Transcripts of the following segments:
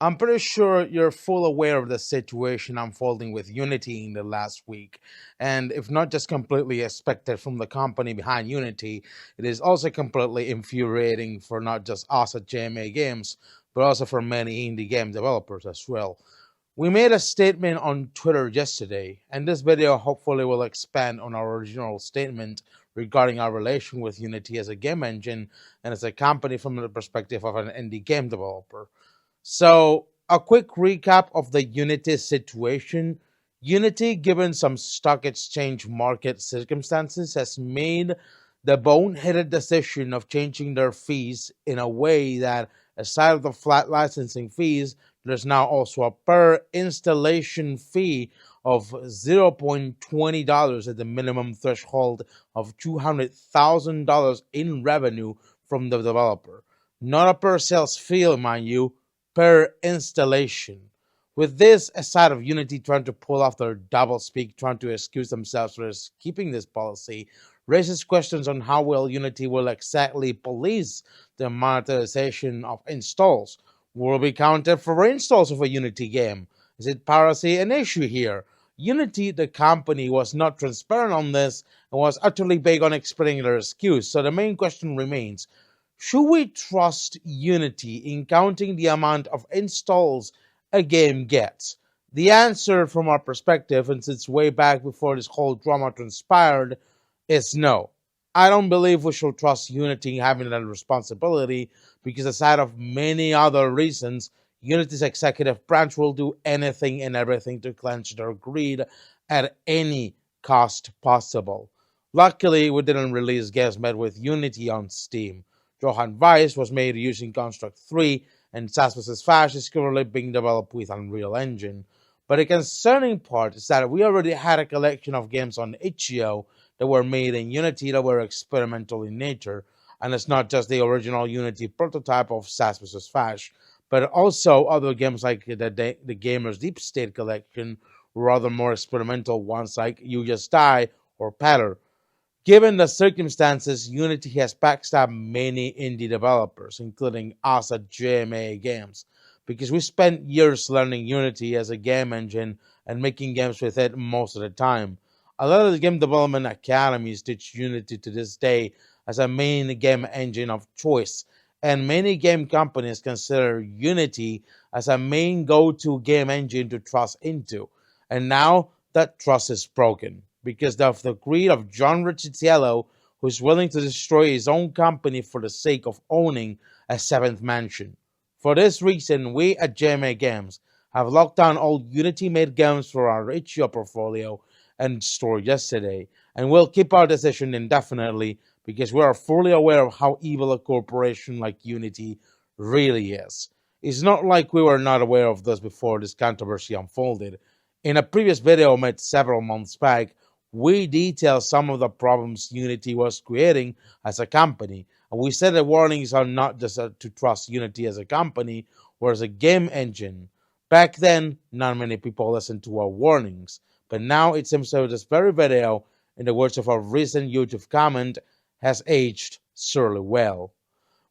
I'm pretty sure you're full aware of the situation unfolding with Unity in the last week. And if not just completely expected from the company behind Unity, it is also completely infuriating for not just us at JMA Games, but also for many indie game developers as well. We made a statement on Twitter yesterday, and this video hopefully will expand on our original statement regarding our relation with Unity as a game engine and as a company from the perspective of an indie game developer. So, a quick recap of the Unity situation. Unity, given some stock exchange market circumstances, has made the boneheaded decision of changing their fees in a way that, aside of the flat licensing fees, there's now also a per installation fee of $0.20 at the minimum threshold of $200,000 in revenue from the developer. Not a per sales fee, mind you, per installation. With this, aside of Unity trying to pull off their doublespeak, trying to excuse themselves for keeping this policy, raises questions on how well Unity will exactly police the monetization of installs. Will be counted for installs of a Unity game? Is it piracy an issue here? Unity, the company, was not transparent on this and was utterly vague on explaining their excuse. So the main question remains: should we trust Unity in counting the amount of installs a game gets? The answer, from our perspective, and since way back before this whole drama transpired, is no. I don't believe we should trust Unity in having that responsibility because, aside of many other reasons, Unity's executive branch will do anything and everything to clench their greed at any cost possible. Luckily, we didn't release games made with Unity on Steam. Johan Vice was made using Construct 3, and SAS vs. Fash is currently being developed with Unreal Engine. But the concerning part is that we already had a collection of games on itch.io that were made in Unity that were experimental in nature, and it's not just the original Unity prototype of SAS vs. Fash, but also other games like the Gamer's Deep State collection, or other more experimental ones like You Just Die or Patter. Given the circumstances, Unity has backstabbed many indie developers, including us at JMAA Games, because we spent years learning Unity as a game engine and making games with it most of the time. A lot of the game development academies teach Unity to this day as a main game engine of choice, and many game companies consider Unity as a main go-to game engine to trust into. And now that trust is broken because of the greed of John Riccitiello, who is willing to destroy his own company for the sake of owning a seventh mansion. For this reason, we at JMA Games have locked down all Unity-made games for our itch.io portfolio and store yesterday, and we'll keep our decision indefinitely because we are fully aware of how evil a corporation like Unity really is. It's not like we were not aware of this before this controversy unfolded. In a previous video made several months back, we detailed some of the problems Unity was creating as a company, and we said the warnings are not just to trust Unity as a company or as a game engine. Back then, not many people listened to our warnings, but now it seems that this very video, in the words of a recent YouTube comment, has aged surely well.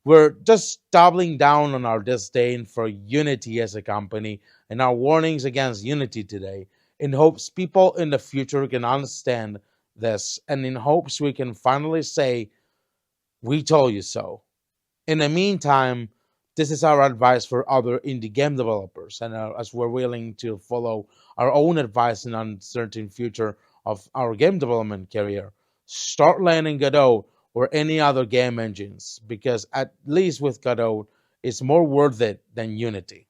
We're just doubling down on our disdain for Unity as a company and our warnings against Unity today, in hopes people in the future can understand this, and in hopes we can finally say, "We told you so." In the meantime, this is our advice for other indie game developers, and as we're willing to follow our own advice in uncertain future of our game development career, start learning Godot or any other game engines, because at least with Godot, it's more worth it than Unity.